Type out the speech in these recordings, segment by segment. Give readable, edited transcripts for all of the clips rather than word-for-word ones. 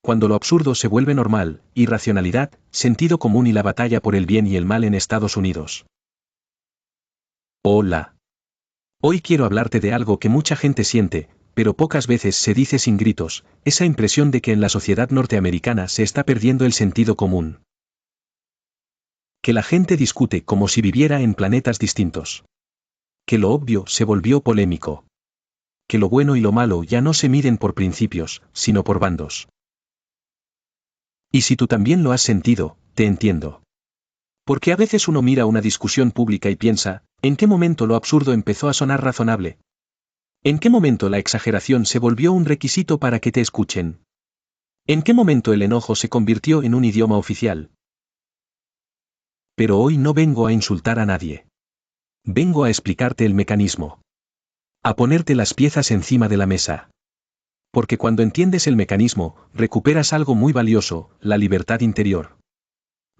Cuando lo absurdo se vuelve normal, irracionalidad, sentido común y la batalla por el bien y el mal en Estados Unidos. Hola. Hoy quiero hablarte de algo que mucha gente siente, pero pocas veces se dice sin gritos, esa impresión de que en la sociedad norteamericana se está perdiendo el sentido común. Que la gente discute como si viviera en planetas distintos. Que lo obvio se volvió polémico. Que lo bueno y lo malo ya no se miden por principios, sino por bandos. Y si tú también lo has sentido, te entiendo. Porque a veces uno mira una discusión pública y piensa, ¿en qué momento lo absurdo empezó a sonar razonable? ¿En qué momento la exageración se volvió un requisito para que te escuchen? ¿En qué momento el enojo se convirtió en un idioma oficial? Pero hoy no vengo a insultar a nadie. Vengo a explicarte el mecanismo. A ponerte las piezas encima de la mesa. Porque cuando entiendes el mecanismo, recuperas algo muy valioso, la libertad interior.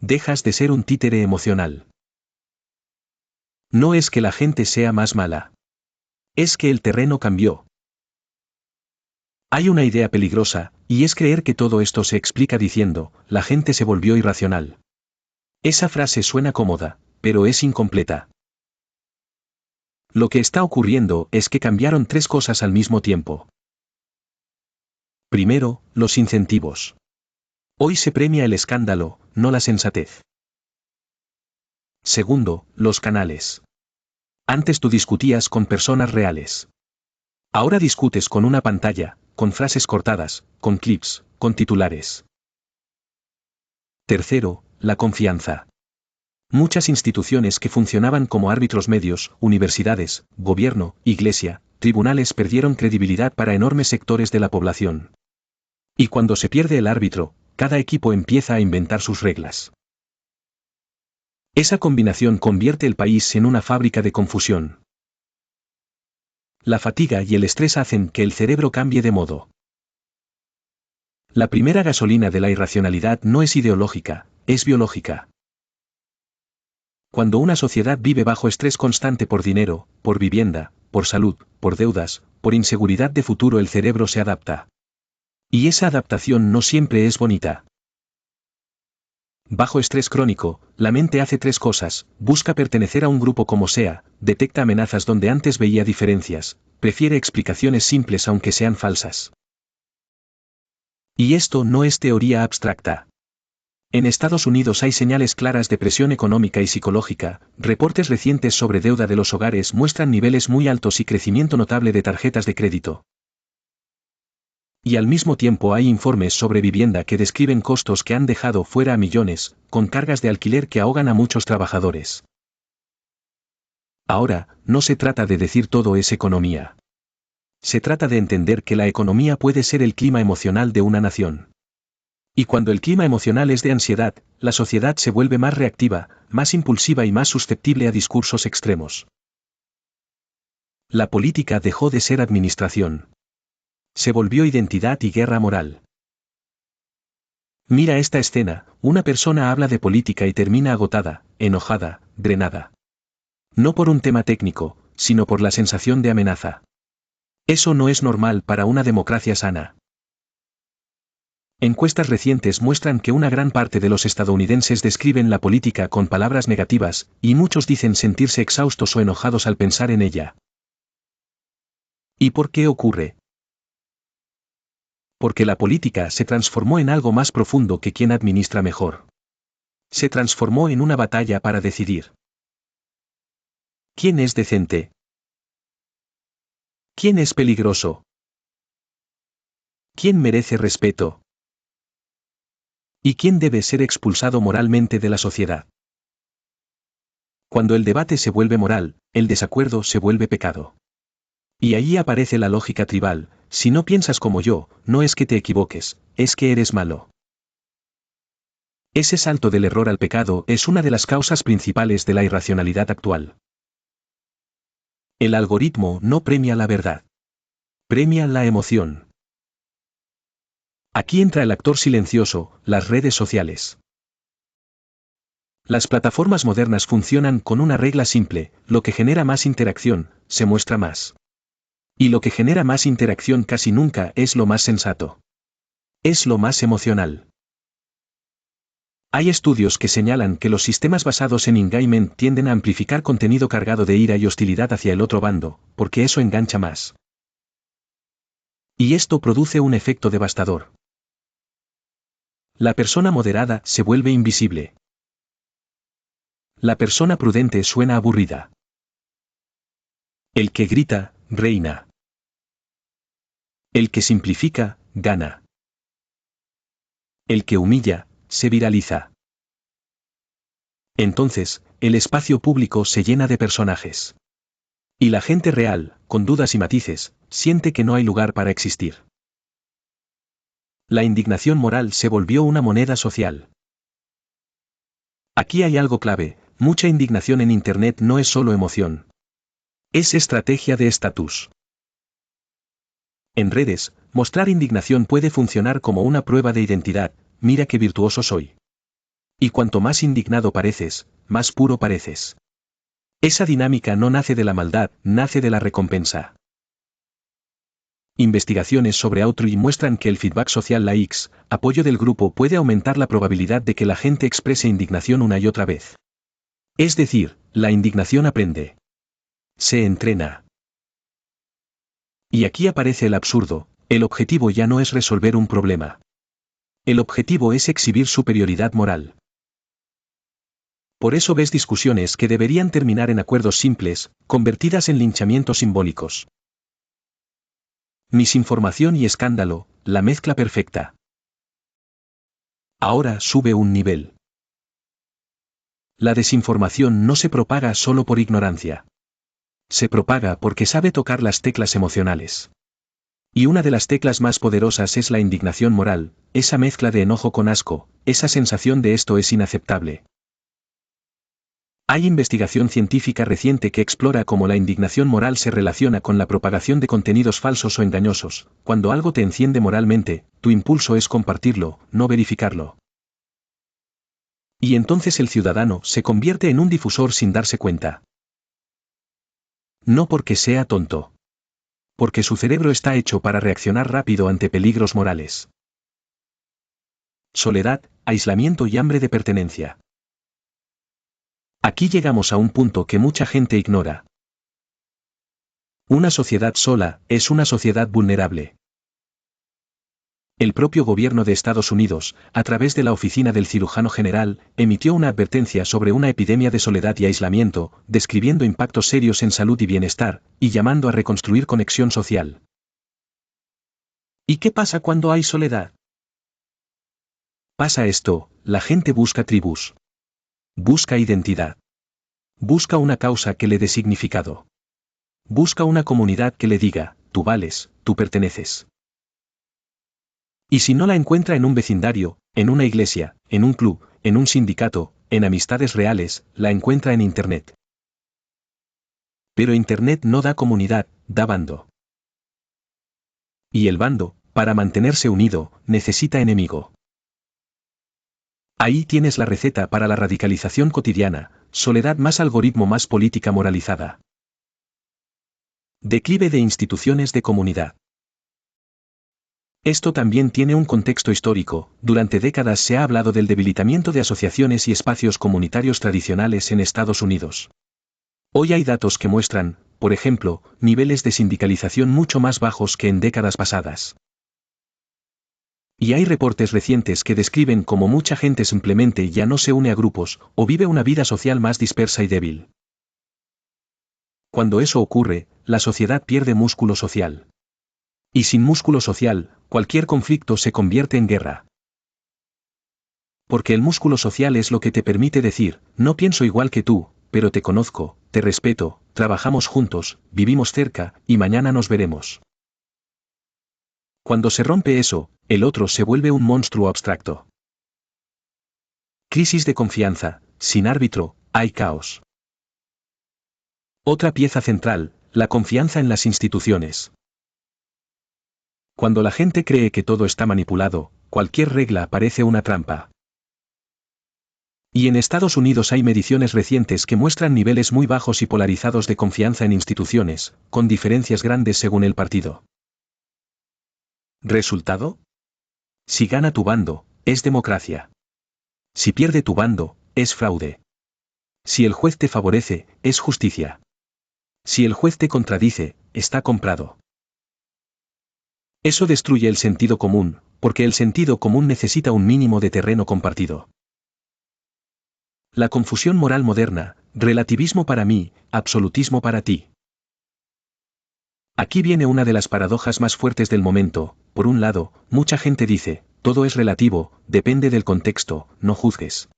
Dejas de ser un títere emocional. No es que la gente sea más mala. Es que el terreno cambió. Hay una idea peligrosa, y es creer que todo esto se explica diciendo, la gente se volvió irracional. Esa frase suena cómoda, pero es incompleta. Lo que está ocurriendo es que cambiaron tres cosas al mismo tiempo. Primero, los incentivos. Hoy se premia el escándalo, no la sensatez. Segundo, los canales. Antes tú discutías con personas reales. Ahora discutes con una pantalla, con frases cortadas, con clips, con titulares. Tercero, la confianza. Muchas instituciones que funcionaban como árbitros medios, universidades, gobierno, iglesia, tribunales perdieron credibilidad para enormes sectores de la población. Y cuando se pierde el árbitro, cada equipo empieza a inventar sus reglas. Esa combinación convierte el país en una fábrica de confusión. La fatiga y el estrés hacen que el cerebro cambie de modo. La primera gasolina de la irracionalidad no es ideológica, es biológica. Cuando una sociedad vive bajo estrés constante por dinero, por vivienda, por salud, por deudas, por inseguridad de futuro, el cerebro se adapta. Y esa adaptación no siempre es bonita. Bajo estrés crónico, la mente hace tres cosas: busca pertenecer a un grupo como sea, detecta amenazas donde antes veía diferencias, prefiere explicaciones simples aunque sean falsas. Y esto no es teoría abstracta. En Estados Unidos hay señales claras de presión económica y psicológica, reportes recientes sobre deuda de los hogares muestran niveles muy altos y crecimiento notable de tarjetas de crédito. Y al mismo tiempo hay informes sobre vivienda que describen costos que han dejado fuera a millones, con cargas de alquiler que ahogan a muchos trabajadores. Ahora, no se trata de decir todo es economía. Se trata de entender que la economía puede ser el clima emocional de una nación. Y cuando el clima emocional es de ansiedad, la sociedad se vuelve más reactiva, más impulsiva y más susceptible a discursos extremos. La política dejó de ser administración. Se volvió identidad y guerra moral. Mira esta escena, una persona habla de política y termina agotada, enojada, drenada. No por un tema técnico, sino por la sensación de amenaza. Eso no es normal para una democracia sana. Encuestas recientes muestran que una gran parte de los estadounidenses describen la política con palabras negativas, y muchos dicen sentirse exhaustos o enojados al pensar en ella. ¿Y por qué ocurre? Porque la política se transformó en algo más profundo que quien administra mejor. Se transformó en una batalla para decidir. ¿Quién es decente? ¿Quién es peligroso? ¿Quién merece respeto? ¿Y quién debe ser expulsado moralmente de la sociedad? Cuando el debate se vuelve moral, el desacuerdo se vuelve pecado. Y ahí aparece la lógica tribal: si no piensas como yo, no es que te equivoques, es que eres malo. Ese salto del error al pecado es una de las causas principales de la irracionalidad actual. El algoritmo no premia la verdad. Premia la emoción. Aquí entra el actor silencioso, las redes sociales. Las plataformas modernas funcionan con una regla simple: lo que genera más interacción, se muestra más. Y lo que genera más interacción casi nunca es lo más sensato. Es lo más emocional. Hay estudios que señalan que los sistemas basados en engagement tienden a amplificar contenido cargado de ira y hostilidad hacia el otro bando, porque eso engancha más. Y esto produce un efecto devastador. La persona moderada se vuelve invisible. La persona prudente suena aburrida. El que grita, reina. El que simplifica, gana. El que humilla, se viraliza. Entonces, el espacio público se llena de personajes. Y la gente real, con dudas y matices, siente que no hay lugar para existir. La indignación moral se volvió una moneda social. Aquí hay algo clave, mucha indignación en Internet no es solo emoción. Es estrategia de estatus. En redes, mostrar indignación puede funcionar como una prueba de identidad, mira qué virtuoso soy. Y cuanto más indignado pareces, más puro pareces. Esa dinámica no nace de la maldad, nace de la recompensa. Investigaciones sobre Outreach muestran que el feedback social likes, apoyo del grupo puede aumentar la probabilidad de que la gente exprese indignación una y otra vez. Es decir, la indignación aprende. Se entrena. Y aquí aparece el absurdo, el objetivo ya no es resolver un problema. El objetivo es exhibir superioridad moral. Por eso ves discusiones que deberían terminar en acuerdos simples, convertidas en linchamientos simbólicos. Misinformación y escándalo, la mezcla perfecta. Ahora sube un nivel. La desinformación no se propaga solo por ignorancia. Se propaga porque sabe tocar las teclas emocionales. Y una de las teclas más poderosas es la indignación moral, esa mezcla de enojo con asco, esa sensación de esto es inaceptable. Hay investigación científica reciente que explora cómo la indignación moral se relaciona con la propagación de contenidos falsos o engañosos. Cuando algo te enciende moralmente, tu impulso es compartirlo, no verificarlo. Y entonces el ciudadano se convierte en un difusor sin darse cuenta. No porque sea tonto. Porque su cerebro está hecho para reaccionar rápido ante peligros morales. Soledad, aislamiento y hambre de pertenencia. Aquí llegamos a un punto que mucha gente ignora. Una sociedad sola es una sociedad vulnerable. El propio gobierno de Estados Unidos, a través de la Oficina del Cirujano General, emitió una advertencia sobre una epidemia de soledad y aislamiento, describiendo impactos serios en salud y bienestar, y llamando a reconstruir conexión social. ¿Y qué pasa cuando hay soledad? Pasa esto, la gente busca tribus. Busca identidad. Busca una causa que le dé significado. Busca una comunidad que le diga, tú vales, tú perteneces. Y si no la encuentra en un vecindario, en una iglesia, en un club, en un sindicato, en amistades reales, la encuentra en Internet. Pero Internet no da comunidad, da bando. Y el bando, para mantenerse unido, necesita enemigo. Ahí tienes la receta para la radicalización cotidiana, soledad más algoritmo más política moralizada. Declive de instituciones de comunidad. Esto también tiene un contexto histórico, durante décadas se ha hablado del debilitamiento de asociaciones y espacios comunitarios tradicionales en Estados Unidos. Hoy hay datos que muestran, por ejemplo, niveles de sindicalización mucho más bajos que en décadas pasadas. Y hay reportes recientes que describen cómo mucha gente simplemente ya no se une a grupos, o vive una vida social más dispersa y débil. Cuando eso ocurre, la sociedad pierde músculo social. Y sin músculo social, cualquier conflicto se convierte en guerra. Porque el músculo social es lo que te permite decir, no pienso igual que tú, pero te conozco, te respeto, trabajamos juntos, vivimos cerca, y mañana nos veremos. Cuando se rompe eso, el otro se vuelve un monstruo abstracto. Crisis de confianza, sin árbitro, hay caos. Otra pieza central, la confianza en las instituciones. Cuando la gente cree que todo está manipulado, cualquier regla parece una trampa. Y en Estados Unidos hay mediciones recientes que muestran niveles muy bajos y polarizados de confianza en instituciones, con diferencias grandes según el partido. ¿Resultado? Si gana tu bando, es democracia. Si pierde tu bando, es fraude. Si el juez te favorece, es justicia. Si el juez te contradice, está comprado. Eso destruye el sentido común, porque el sentido común necesita un mínimo de terreno compartido. La confusión moral moderna, relativismo para mí, absolutismo para ti. Aquí viene una de las paradojas más fuertes del momento. Por un lado, mucha gente dice, todo es relativo, depende del contexto, no juzgues.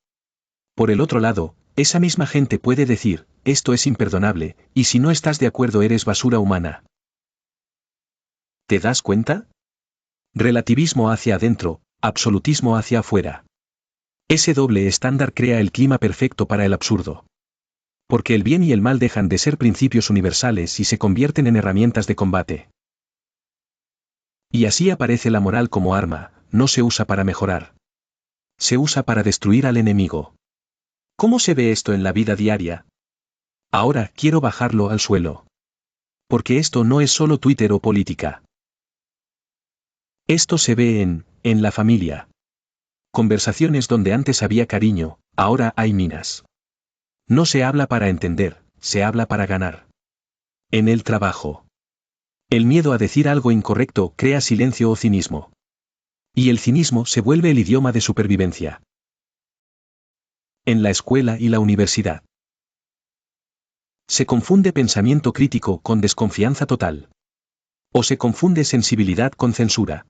Por el otro lado, esa misma gente puede decir, esto es imperdonable, y si no estás de acuerdo eres basura humana. ¿Te das cuenta? Relativismo hacia adentro, absolutismo hacia afuera. Ese doble estándar crea el clima perfecto para el absurdo. Porque el bien y el mal dejan de ser principios universales y se convierten en herramientas de combate. Y así aparece la moral como arma, no se usa para mejorar. Se usa para destruir al enemigo. ¿Cómo se ve esto en la vida diaria? Ahora quiero bajarlo al suelo. Porque esto no es solo Twitter o política. Esto se ve en la familia. Conversaciones donde antes había cariño, ahora hay minas. No se habla para entender, se habla para ganar. En el trabajo. El miedo a decir algo incorrecto crea silencio o cinismo. Y el cinismo se vuelve el idioma de supervivencia. En la escuela y la universidad. Se confunde pensamiento crítico con desconfianza total. O se confunde sensibilidad con censura.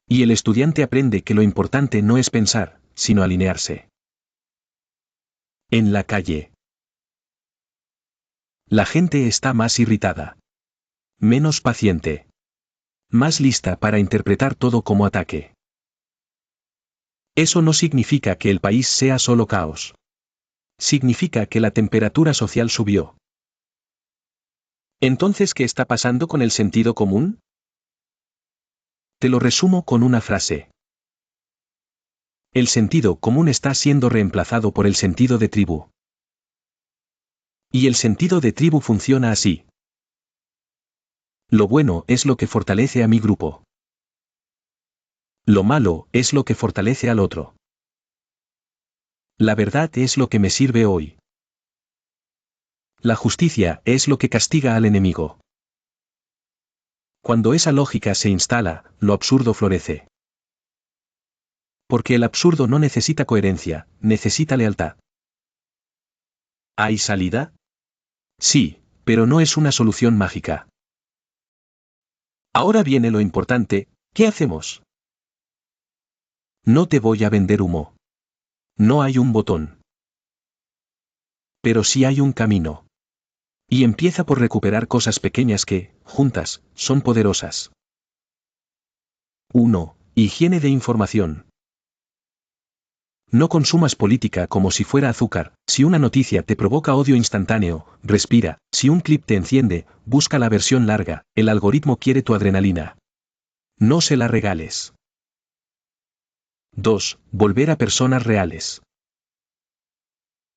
Y el estudiante aprende que lo importante no es pensar, sino alinearse. En la calle. La gente está más irritada. Menos paciente. Más lista para interpretar todo como ataque. Eso no significa que el país sea solo caos. Significa que la temperatura social subió. Entonces, ¿qué está pasando con el sentido común? Te lo resumo con una frase. El sentido común está siendo reemplazado por el sentido de tribu. Y el sentido de tribu funciona así. Lo bueno es lo que fortalece a mi grupo. Lo malo es lo que fortalece al otro. La verdad es lo que me sirve hoy. La justicia es lo que castiga al enemigo. Cuando esa lógica se instala, lo absurdo florece. Porque el absurdo no necesita coherencia, necesita lealtad. ¿Hay salida? Sí, pero no es una solución mágica. Ahora viene lo importante, ¿qué hacemos? No te voy a vender humo. No hay un botón. Pero sí hay un camino. Y empieza por recuperar cosas pequeñas que, juntas, son poderosas. 1. Higiene de información. No consumas política como si fuera azúcar. Si una noticia te provoca odio instantáneo, respira. Si un clip te enciende, busca la versión larga. El algoritmo quiere tu adrenalina. No se la regales. 2. Volver a personas reales.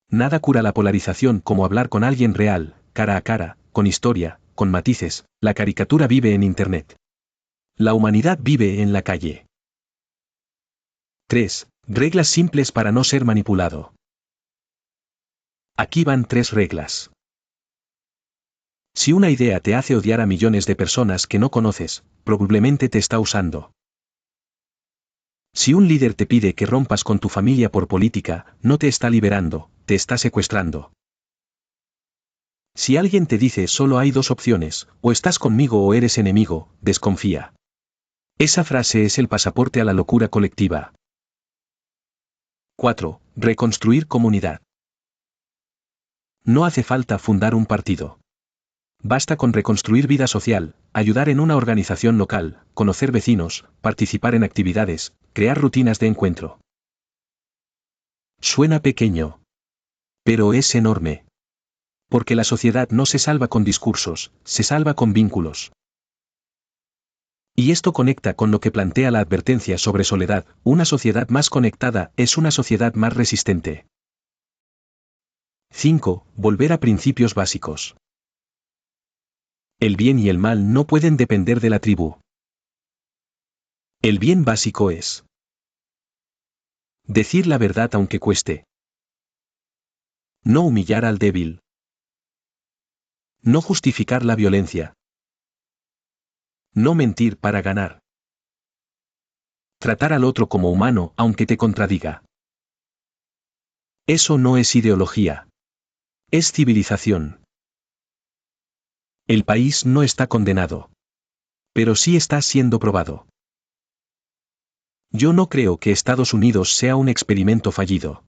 Nada cura la polarización como hablar con alguien real, cara a cara, con historia, con matices. La caricatura vive en Internet. La humanidad vive en la calle. 3. Reglas simples para no ser manipulado. Aquí van 3 reglas. Si una idea te hace odiar a millones de personas que no conoces, probablemente te está usando. Si un líder te pide que rompas con tu familia por política, no te está liberando, te está secuestrando. Si alguien te dice solo hay 2 opciones, o estás conmigo o eres enemigo, desconfía. Esa frase es el pasaporte a la locura colectiva. 4. Reconstruir comunidad. No hace falta fundar un partido. Basta con reconstruir vida social, ayudar en una organización local, conocer vecinos, participar en actividades, crear rutinas de encuentro. Suena pequeño. Pero es enorme. Porque la sociedad no se salva con discursos, se salva con vínculos. Y esto conecta con lo que plantea la advertencia sobre soledad. Una sociedad más conectada es una sociedad más resistente. 5. Volver a principios básicos. El bien y el mal no pueden depender de la tribu. El bien básico es decir la verdad aunque cueste. No humillar al débil. No justificar la violencia. No mentir para ganar. Tratar al otro como humano aunque te contradiga. Eso no es ideología. Es civilización. El país no está condenado. Pero sí está siendo probado. Yo no creo que Estados Unidos sea un experimento fallido.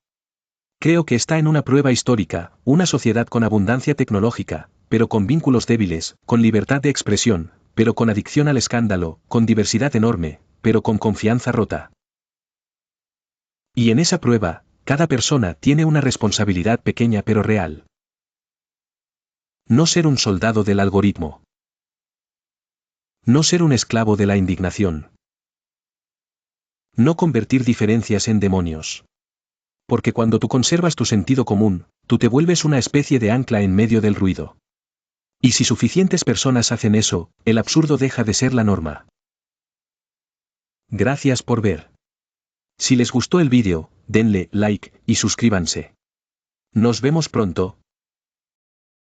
Creo que está en una prueba histórica, una sociedad con abundancia tecnológica, pero con vínculos débiles, con libertad de expresión, pero con adicción al escándalo, con diversidad enorme, pero con confianza rota. Y en esa prueba, cada persona tiene una responsabilidad pequeña pero real. No ser un soldado del algoritmo. No ser un esclavo de la indignación. No convertir diferencias en demonios. Porque cuando tú conservas tu sentido común, tú te vuelves una especie de ancla en medio del ruido. Y si suficientes personas hacen eso, el absurdo deja de ser la norma. Gracias por ver. Si les gustó el vídeo, denle like y suscríbanse. Nos vemos pronto.